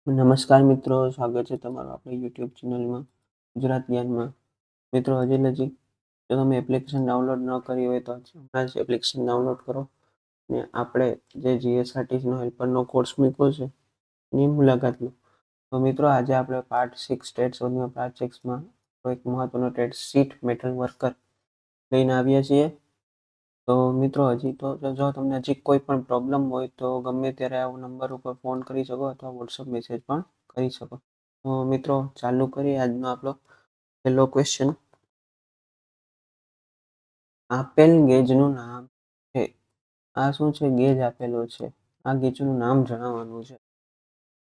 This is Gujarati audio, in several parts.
નમસ્કાર મિત્રો, સ્વાગત છે તમારું આપણી યુટ્યુબ ચેનલમાં ગુજરાત જ્ઞાનમાં. મિત્રો, હજી નજીક જો તમે એપ્લિકેશન ડાઉનલોડ ન કરી હોય તો હમણાં જ એપ્લિકેશન ડાઉનલોડ કરો ને આપણે જે જીએસઆરટીસીનો હેલ્પરનો કોર્સ મૂક્યો છે એની મુલાકાત લો. તો મિત્રો, આજે આપણે પાર્ટ 6 ટેટ શોધમાં પાર્ટ 6માં એક મહત્વનો ટેટ સીટ મેટલ વર્કર લઈને આવ્યા છીએ. તો મિત્રો, હજી તો જો તમને હજી કોઈ પણ પ્રોબ્લેમ હોય તો ગમે ત્યારે આ નંબર ઉપર ફોન કરી શકો અથવા વોટ્સઅપ મેસેજ પણ કરી શકો. તો મિત્રો, ચાલુ કરીએ આજનો આપણો પહેલો ક્વેશ્ચન. આપેલ ગેજનું નામ છે. આ શું છે? ગેજ આપેલો છે. આ ગેજનું નામ જણાવવાનું છે.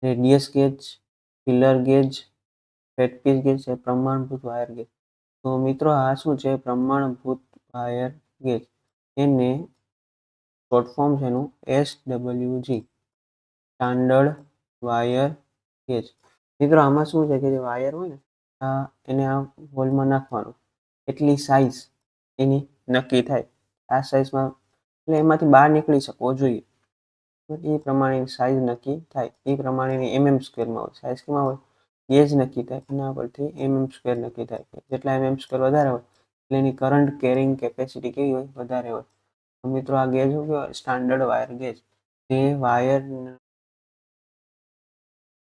રેડિયસ ગેજ, ફિલર ગેજ, ફેટપીસ ગેજ છે, પ્રમાણભૂત વાયર ગેજ. તો મિત્રો, આ શું છે? પ્રમાણભૂત વાયર ગેજ. એને શોર્ટ ફોર્મ છે એનું SWG, સ્ટાન્ડર્ડ વાયર ગેજ. મિત્રો, આમાં શું છે કે જે વાયર હોય ને એને આ હોલમાં નાખવાનું, એટલી સાઇઝ એની નક્કી થાય. આ સાઇઝમાં એટલે એમાંથી બહાર નીકળી શકવો જોઈએ. એ પ્રમાણેની સાઇઝ નક્કી થાય. એ પ્રમાણેની સ્ક્વેરમાં હોય. સાઇઝ કેમાં હોય? ગેજ નક્કી થાય. એના પરથી સ્ક્વેર નક્કી થાય. જેટલા સ્ક્વેર વધારે હોય એટલે એની કરંટ કેરિંગ કેપેસિટી કેવી હોય? વધારે હોય. તો મિત્રો, આ ગેજ શું કહેવાય? Standard wire gauge. જે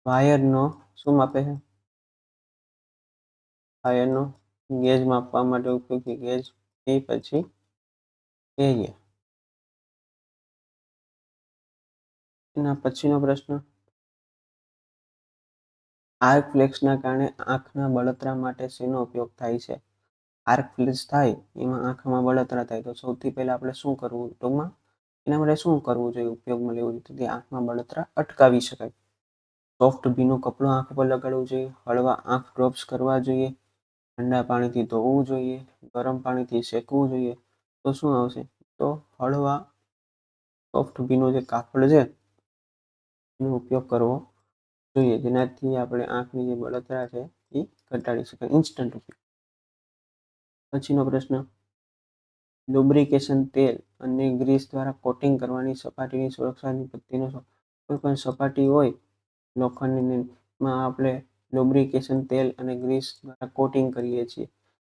વાયરનો શું માપે છે? વાયરનો ગેજ માપવા માટે ઉપયોગી ગેજ. એ પછી એરિયા. એના પછીનો પ્રશ્ન, આર્ક ફ્લેક્સના કારણે આંખના બળતરા માટે શેનો ઉપયોગ થાય છે? આર્ક ફ્લેક્સ થાય એમાં આંખમાં બળતરા થાય તો સૌથી પહેલા આપણે શું કરવું? ટૂંકમાં એના માટે શું કરવું જોઈએ? ઉપયોગમાં લેવું જોઈએ કે આંખમાં બળતરા અટકાવી શકાય. સોફ્ટ ભીનું કપડું આંખ પર લગાડવું જોઈએ. હળવા આંખ ડ્રોપ્સ કરવા જોઈએ. ઠંડા પાણીથી ધોવું જોઈએ. ગરમ પાણીથી શેકવું જોઈએ. તો શું આવશે? તો હળવા સોફ્ટ ભીનું જે કાપડ છે એનો ઉપયોગ કરવો જોઈએ, જેનાથી આપણે આંખની જે બળતરા છે એ ઘટાડી શકાય. ઇન્સ્ટન્ટ ઉપયોગ. પછીનો પ્રશ્ન, લુબ્રિકેશન તેલ અને ગ્રીસ દ્વારા કોટિંગ કરવાની સપાટીની સુરક્ષાની પદ્ધતિનો કોઈ પણ સપાટી હોય લોખંડમાં આપણે લુબ્રિકેશન તેલ અને ગ્રીસ દ્વારા કોટિંગ કરીએ છીએ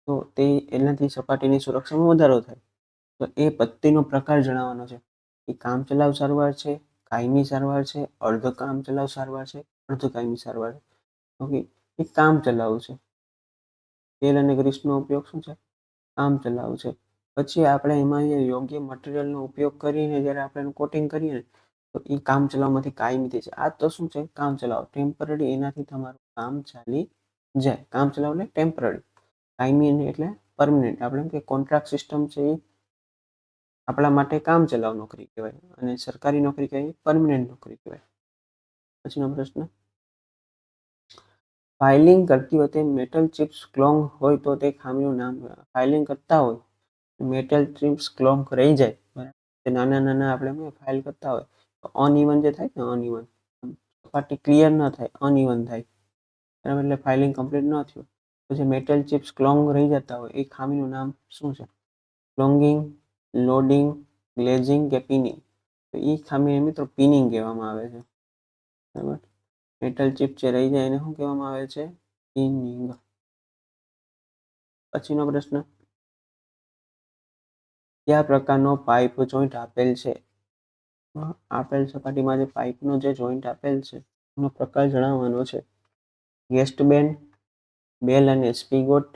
તો તે એનાથી સપાટીની સુરક્ષામાં વધારો થાય. તો એ પદ્ધતિનો પ્રકાર જણાવવાનો છે. એ કામચલાઉ સારવાર છે, કાયમી સારવાર છે, અર્ધ કામચલાઉ સારવાર છે, અર્ધ કાયમી સારવાર છે. ઓકે, એ કામચલાઉ છે. તેલ અને ગ્રીસનો ઉપયોગ શું છે? કામચલાઉ છે. પછી આપણે એમાં યોગ્ય મટીરિયલનો ઉપયોગ કરીને જ્યારે આપણે કોટિંગ કરીએ ને તો એ કામચલાઉમાંથી કાયમી થાય છે. આ તો શું છે? કામચલાઉ, ટેમ્પરરી. એનાથી તમારું કામ ચાલી જાય. કામચલાઉ એટલે ટેમ્પરરી. કાયમી એટલે પરમનન્ટ. આપણે કે કોન્ટ્રાક્ટ સિસ્ટમ છે એ આપણા માટે કામચલાઉ નોકરી કહેવાય અને સરકારી નોકરી કહેવાય પરમનન્ટ નોકરી કહેવાય. પછીનો પ્રશ્ન, ફાઇલિંગ કરતી વખતે મેટલ ચિપ્સ ક્લોંગ હોય તો તે ખામીનું નામ. ફાઇલિંગ કરતા હોય મેટલ ચિપ્સ ક્લોંગ રહી જાય, બરાબર, નાના નાના આપણે ફાઇલ કરતા હોય તો અનઇવન જે થાય ને, અનઇવન સપાટી ક્લિયર ન થાય, અનઇવન થાય, બરાબર, એટલે ફાઇલિંગ કમ્પ્લીટ ન થયું. પછી મેટલ ચિપ્સ ક્લોંગ રહી જતા હોય એ ખામીનું નામ શું છે? ક્લોંગિંગ, લોડિંગ, ગ્લેઝિંગ કે પિનિંગ. તો એ ખામીને મિત્રો પિનિંગ કહેવામાં આવે છે. બરાબર, મેટલ ચિપ જે રહી જાય એને શું કહેવામાં આવે છે? પિનિંગ. પછીનો પ્રશ્ન, કયા પ્રકારનો પાઇપ જોઈન્ટ આપેલ છે? આપેલ સપાટીમાં જે પાઇપનો જે જોઈન્ટ આપેલ છે એનો પ્રકાર જણાવવાનો છે. ગેસ્ટ બેન્ડ, બેલ અને સ્પિગોટ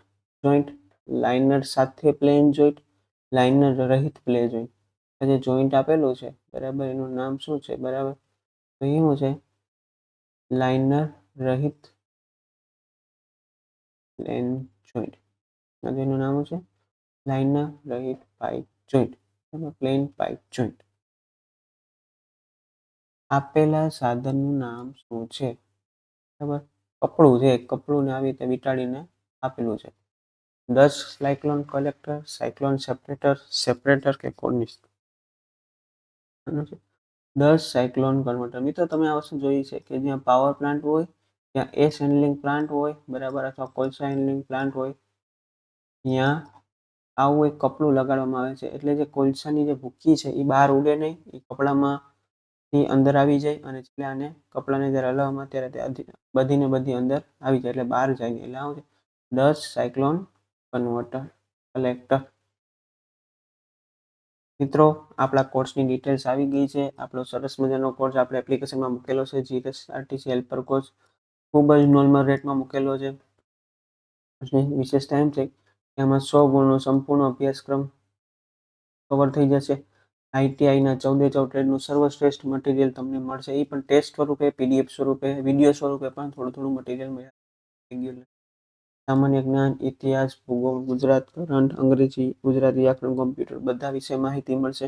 જોઈન્ટ, લાઇનર સાથે પ્લેન જોઈન્ટ, લાઇનર રહિત પ્લે જોઈન્ટ. જે જોઈન્ટ આપેલું છે, બરાબર, એનું નામ શું છે? બરાબર, તો એવું છે લાઇનર રહિત પ્લેન જોઈન્ટ. એનું નામ છે લાઇનર રહિત pipe joint, plane pipe joint. આપેલા સાધનનું નામ શું છે? બરાબર, કપડું છે. કપડું ને આવી રીતે વીંટાળીને આપેલું છે. 10 cyclone collector, cyclone separator, separator કે કોર્નિસ. 10 સાયક્લોન કન્વર્ટર. મિત્રો, તમે આ વસ્તુ જોઈ છે કે જ્યાં પાવર પ્લાન્ટ હોય, ત્યાં એસ હેન્ડલિંગ પ્લાન્ટ હોય, બરાબર, અથવા કોલસા હેન્ડલિંગ પ્લાન્ટ હોય, ત્યાં આવું એક કપડું લગાડવામાં આવે છે. એટલે જે કોલસાની જે ભૂકી છે એ બહાર ઉડે નહીં, એ કપડામાં એ અંદર આવી જાય અને એટલે આને કપડાને જ્યારે હલાવવામાં ત્યારે તે બધી અંદર આવી જાય એટલે બહાર જાય નહીં. એટલે આવું છે ડસ્ટ સાયક્લોન કન્વર્ટર કલેક્ટર. મિત્રો આપણા કોર્સની ડિટેલ્સ આવી ગઈ છે. આપણો સરસ મજાનો કોર્સ આપણે એપ્લિકેશનમાં મૂકેલો છે. જીએસઆરટીસી હેલ્પર કોર્સ ખૂબ જ નોર્મલ રેટમાં મૂકેલો છે. વિશેષતા એમ છે કે આમાં 100 ગુણનો સંપૂર્ણ અભ્યાસક્રમ કવર થઈ જશે. આઈટીઆઈના 14 ટ્રેડનું સર્વશ્રેષ્ઠ મટીરિયલ તમને મળશે. એ પણ ટેસ્ટ સ્વરૂપે, પીડીએફ સ્વરૂપે, વિડીયો સ્વરૂપે પણ થોડું મટીરિયલ મળે. સામાન્ય જ્ઞાન, ઇતિહાસ, ભૂગોળ, ગુજરાત, કરંટ, અંગ્રેજી, ગુજરાતી વ્યાકરણ, કોમ્પ્યુટર બધા વિશે માહિતી મળશે.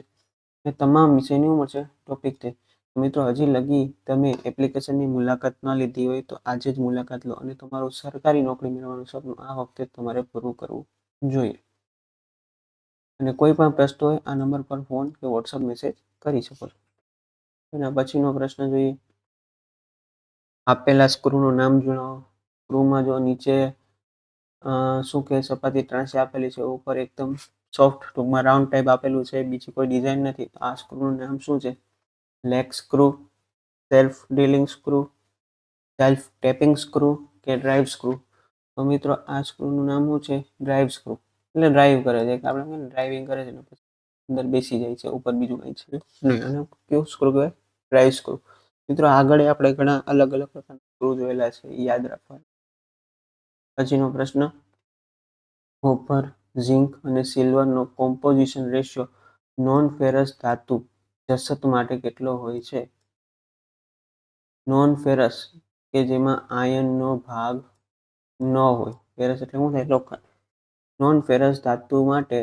એ તમામ વિષયની મળશે ટોપિક છે. મિત્રો હજી લગી તમે એપ્લિકેશનની મુલાકાત ન લીધી હોય તો આજે જ મુલાકાત લો અને તમારું સરકારી નોકરી મેળવવાનું સપનું આ વખતે તમારે પૂરું કરવું જોઈએ. અને કોઈ પણ પ્રશ્ન હોય આ નંબર પર ફોન કે વોટ્સઅપ મેસેજ કરી શકો છો. એના પછીનો પ્રશ્ન જોઈએ. આપેલા સ્ક્રૂનું નામ જણાવો. સ્ક્રૂમાં જો નીચે શું કે સપાટી ત્રાંસી આપેલી છે, ઉપર એકદમ સોફ્ટ ટૂંકમાં રાઉન્ડ ટાઈપ આપેલું છે, બીજી કોઈ ડિઝાઇન નથી. આ સ્ક્રૂનું નામ શું છે? Leg screw, self drilling screw, self tapping screw કે ડ્રાઈવ સ્ક્રૂ. તો મિત્રો આ સ્ક્રૂનું નામ શું છે? Drive screw. એટલે ડ્રાઈવ કરે છે, આપણે ડ્રાઇવિંગ કરે છે પછી અંદર બેસી જાય છે, ઉપર બીજું કંઈ છે નહીં. અને કેવું સ્ક્રૂ કહેવાય? Drive screw. મિત્રો આગળ આપણે ઘણા અલગ અલગ પ્રકારના સ્ક્રૂ જોયેલા છે, એ યાદ રાખવા. પછીનો પ્રશ્ન, કોપર, ઝિંક અને સિલ્વરનો કોમ્પોઝિશન રેશિયો નોન ફેરસ ધાતુ જસત માટે કેટલો હોય છે? નોન ફેરસ કે જેમાં આયનનો ભાગ ન હોય. ફેરસ એટલે શું થાય? લોખંડ. નોન ફેરસ ધાતુ માટે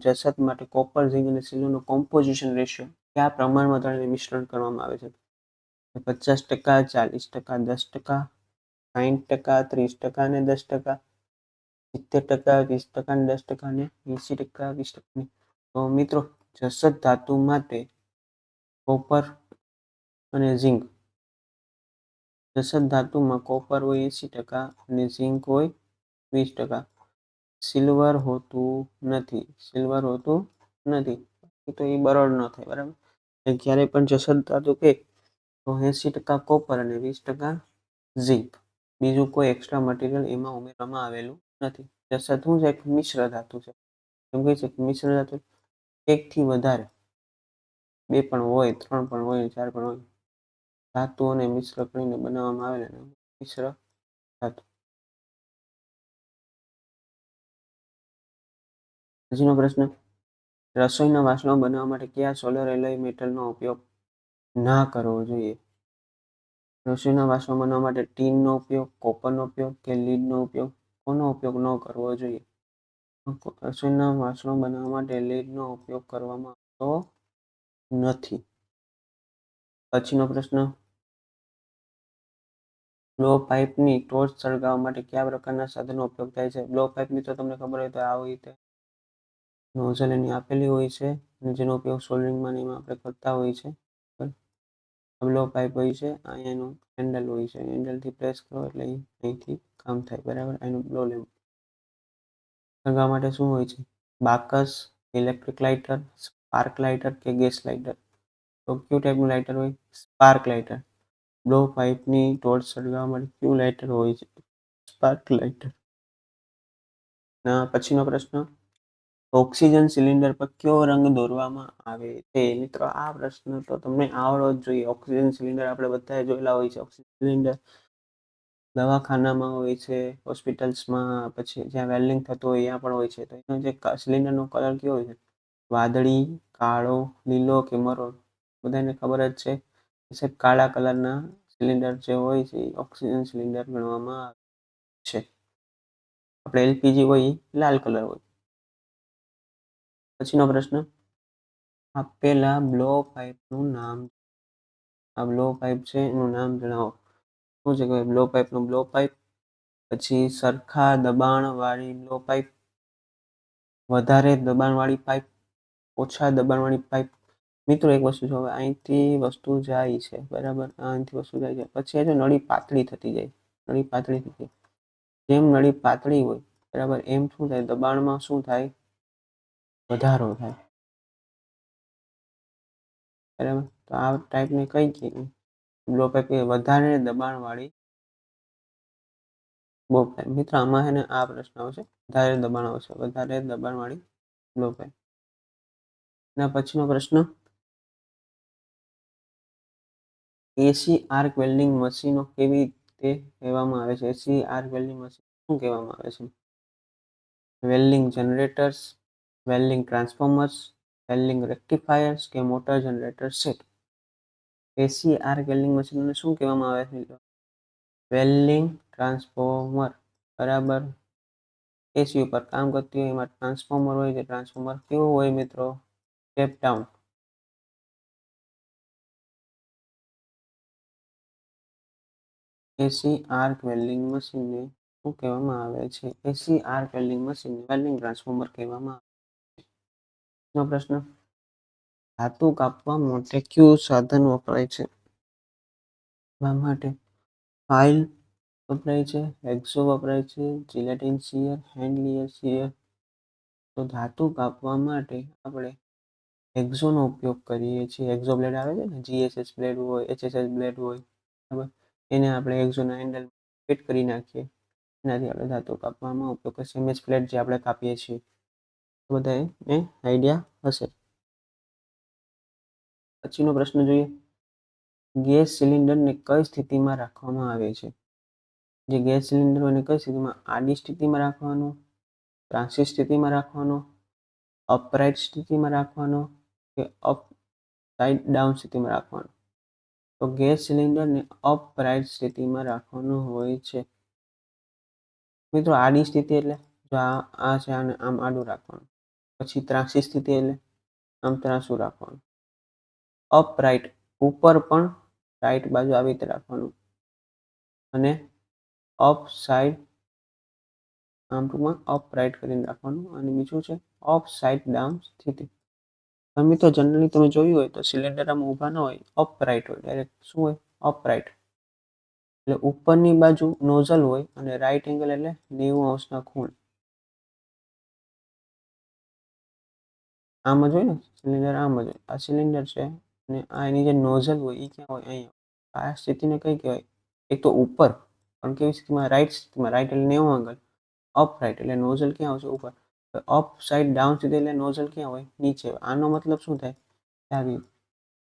જસત માટે કોપર, ઝિંક અને સિલ્વરનો કોમ્પોઝિશન રેશિયો કયા પ્રમાણમાં ત્રણેયનું મિશ્રણ કરવામાં આવે છે? 50%, 40%, 10%, 60%, 30% અને 10%, 70%, 20% અને 10% અને 80%, 20%. તો મિત્રો જસત ધાતુ માટે કોપર અને ઝિંક, જસત ધાતુમાં કોપર હોય 80% અને ઝિંક હોય 20%. સિલ્વર હોતું નથી. તો એ બરોળ ન થાય, બરાબર. જ્યારે પણ જસત ધાતુ કે તો 80% કોપર અને 20% ઝિંક. બીજું કોઈ એક્સ્ટ્રા મટીરિયલ એમાં ઉમેરવામાં આવેલું નથી. જસત શું છે? મિશ્ર ધાતુ છે. એમ કહે છે કે મિશ્ર ધાતુ એકથી વધારે, 2 પણ હોય, 3 પણ હોય, 4 પણ હોય, ધાતુઓને મિશ્ર કરીને બનાવવામાં આવેલા મિશ્ર ધાતુ. પછીનો પ્રશ્ન, રસોઈના વાસણો બનાવવા માટે કયા સોલર એલોય મેટલનો ઉપયોગ ના કરવો જોઈએ? રસોઈના વાસણો બનાવવા માટે ટીનનો ઉપયોગ, કોપરનો ઉપયોગ કે લીડનો ઉપયોગ, કોનો ઉપયોગ ન કરવો જોઈએ? રસોઈના વાસણો બનાવવા માટે લીડનો ઉપયોગ કરવામાં આવતો નથી. પછીનો પ્રશ્ન, બ્લો પાઇપની ટોર્ચ સળગાવવા માટે કયા પ્રકારના સાધનનો ઉપયોગ થાય છે? બ્લો પાઇપની તો તમને ખબર હોય તો આવી રીતે નોઝલ એની આપેલી હોય છે, જેનો ઉપયોગ સોલ્ડરિંગમાં એમાં આપણે કરતા હોય છે. બ્લો પાઇપ હોય છે, અહીંયા એનું હેન્ડલ હોય છે, હેન્ડલથી પ્રેસ કરો એટલે અહીંથી કામ થાય, બરાબર. એનું બ્લો લેવું સળગાવવા માટે શું હોય છે? બાકસ, ઇલેક્ટ્રિક લાઇટર, સ્પાર્ક લાઇટર કે ગેસ લાઇટર. તો કયું ટાઈપનું લાઇટર હોય? Spark lighter. બ્લો પાઇપની ટોર્ચ સળગાવવા માટે કયું લાઇટર હોય છે? Spark lighter. પછીનો પ્રશ્ન, ઓક્સિજન સિલિન્ડર પર કયો રંગ દોરવામાં આવે છે? મિત્રો આ પ્રશ્ન તો તમને આવડવો જ જોઈએ. ઓક્સિજન સિલિન્ડર આપણે બધાએ જોયેલા હોય છે. ઓક્સિજન સિલિન્ડર દવાખાનામાં હોય છે, હોસ્પિટલ્સમાં, પછી જ્યાં વેલ્ડિંગ થતું હોય ત્યાં પણ હોય છે. તો એનો જે સિલિન્ડરનો કલર કેવો હોય છે? વાદળી, કાળો, લીલો કે મરોન? બધાને ખબર જ છે. સાહેબ કાળા કલરના સિલિન્ડર જે હોય છે એ ઓક્સિજન સિલિન્ડર ગણવામાં આવે છે. આપણે એલપીજી હોય લાલ કલર હોય. પછીનો પ્રશ્ન, આપેલા બ્લો પાઇપનું નામ. આ બ્લો પાઇપ છે એનું નામ જણાવો. શું છે કે બ્લો પાઇપનું બ્લો પાઇપ, પછી સરખા દબાણવાળી બ્લો પાઇપ, વધારે દબાણવાળી પાઇપ, ઓછા દબાણવાળી પાઇપ. મિત્રો એક વસ્તુ છે, હવે અહીંથી વસ્તુ જાય છે, બરાબર. અહીંથી વસ્તુ જાય છે, પછી જો નળી પાતળી થતી જાય, નળી પાતળી થતી જાય. જેમ નળી પાતળી હોય, બરાબર, એમ શું થાય? દબાણમાં શું થાય? વધારો થાય. બરાબર. તો આ ટાઈપની કઈ કહેવાય? લો પ્રેશર વધારે દબાણવાળી લો પ્રેશર. મિત્રો આમાં છે ને આ પ્રશ્ન આવશે, વધારે દબાણ આવશે, વધારે દબાણવાળી લો પ્રેશર. એના પછીનો પ્રશ્ન, એસી આર્ક વેલ્ડિંગ મશીનો કેવી રીતે કહેવામાં આવે છે? એસી આર્ક વેલ્ડિંગ મશીન શું કહેવામાં આવે છે? Welding generators, welding transformers, welding rectifiers કે મોટર જનરેટર સેટ? એસી આર્ક વેલ્ડિંગ મશીનને શું કહેવામાં આવે છે? Welding transformer. બરાબર. એસી ઉપર કામ કરતી હોય એમાં ટ્રાન્સફોર્મર હોય, જે ટ્રાન્સફોર્મર કેવું હોય મિત્રો? Step down. AC arc welding મશીનને શું કહેવામાં આવે છે? એસી આર્ક વેલ્ડિંગ મશીનને વેલ્ડિંગ ટ્રાન્સફોર્મર કહેવામાં આવે છે. નો પ્રશ્ન, ધાતુ કાપવા માટે કયું સાધન વપરાય છે? માટે ફાઇલ વપરાય છે, હેક્સો વપરાય છે, જિલેટિન શીયર, હેન્ડ શીયર. તો ધાતુ કાપવા માટે આપણે હેક્સોનો ઉપયોગ કરીએ છીએ. હેક્સો બ્લેડ આવે છે ને, જીએસએસ બ્લેડ હોય, એચએસએસ બ્લેડ હોય, બરાબર. એને આપણે હેક્સોના હેન્ડલ ફિટ કરી નાખીએ, એનાથી આપણે ધાતુ કાપવામાં ઉપયોગ કરીએ. એમએસ બ્લેડ જે આપણે કાપીએ છીએ, બધાએ આઈડિયા હશે. પછીનો પ્રશ્ન જોઈએ, ગેસ સિલિન્ડરને કઈ સ્થિતિમાં રાખવામાં આવે છે? જે ગેસ સિલિન્ડર હોય એને કઈ સ્થિતિમાં? આડી સ્થિતિમાં રાખવાનું, ત્રાંસી સ્થિતિમાં રાખવાનો, અપરાઇટ સ્થિતિમાં રાખવાનો કે અપ સાઈડ ડાઉન સ્થિતિમાં રાખવાનો? તો ગેસ સિલિન્ડરને અપરાઇટ સ્થિતિમાં રાખવાનું હોય છે. મિત્રો આડી સ્થિતિ એટલે જો આ છે આને આમ આડું રાખવાનું. પછી ત્રાંસી સ્થિતિ એટલે આમ ત્રાંસું રાખવાનું. અપરાઇટ ઉપર પણ રાઈટ બાજુ આવી રીતે રાખવાનું. અને અપ સાઈડ આમ ટૂંકમાં અપરાઇટ કરીને રાખવાનું. અને બીજું છે અપ સાઈડ ડાઉન સ્થિતિ. મિત્રો જનરલી તમે જોયું હોય તો સિલિન્ડર આમ ઊભા ન હોય, અપરાઇટ હોય. ડાયરેક્ટ શું હોય? અપરાઇટ. એટલે ઉપરની બાજુ નોઝલ હોય અને રાઈટ એંગલ એટલે 90 અંશના ખૂણ. આમ જ હોય ને સિલિન્ડર, આમ જ હોય. આ સિલિન્ડર છે અને આ એની જે નોઝલ હોય એ ક્યાં હોય? અહીંયા. આ સ્થિતિને કઈ કહેવાય? એક તો ઉપર, પણ કેવી સ્થિતિમાં? રાઈટ સ્થિતિમાં. રાઈટ એટલે 90 એંગલ. અપરાઇટ એટલે નોઝલ ક્યાં આવશે? ઉપર. અપ સાઈડ ડાઉન સ્થિતિ એટલે નોઝલ ક્યાં હોય? નીચે. આનો મતલબ શું થાય? આવી.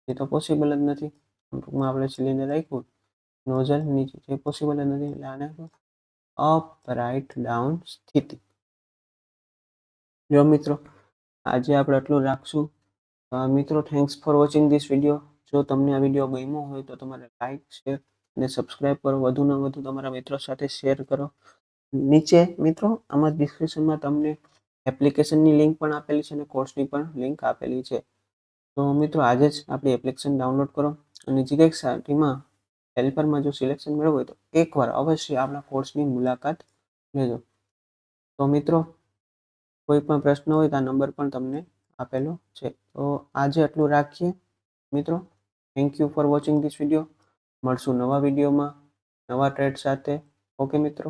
એ તો પોસિબલ જ નથી. ટૂંકમાં આપણે સિલિન્ડર રાખ્યું, નોઝલ નીચે, એ પોસિબલ જ નથી. એટલે આને અપરાઇટ ડાઉન સ્થિતિ. જો મિત્રો આજે આપણે આટલું રાખશું. મિત્રો thanks for watching this video. જો તમને આ વિડીયો ગમ્યો હોય તો તમારે લાઈક, શેર અને સબસ્ક્રાઇબ કરો. વધુમાં વધુ તમારા મિત્રો સાથે શેર કરો. નીચે મિત્રો આમાં ડિસ્ક્રિપ્શનમાં તમને એપ્લિકેશનની લિંક પણ આપેલી છે અને કોર્સની પણ લિંક આપેલી છે. તો મિત્રો આજે જ આપણી એપ્લિકેશન ડાઉનલોડ કરો અને જીકેક્સ સાથીમાં હેલ્પરમાં જો સિલેક્શન મેળવવું હોય તો એકવાર અવશ્ય આપણા કોર્સની મુલાકાત લેજો. તો મિત્રો કોઈ પણ પ્રશ્ન હોય તો આ નંબર પણ તમને આપેલો છે. તો આજે આટલું રાખીએ મિત્રો. Thank you for watching this video. મળશું નવા વિડીયોમાં નવા ટ્રેડ સાથે. ઓકે મિત્રો.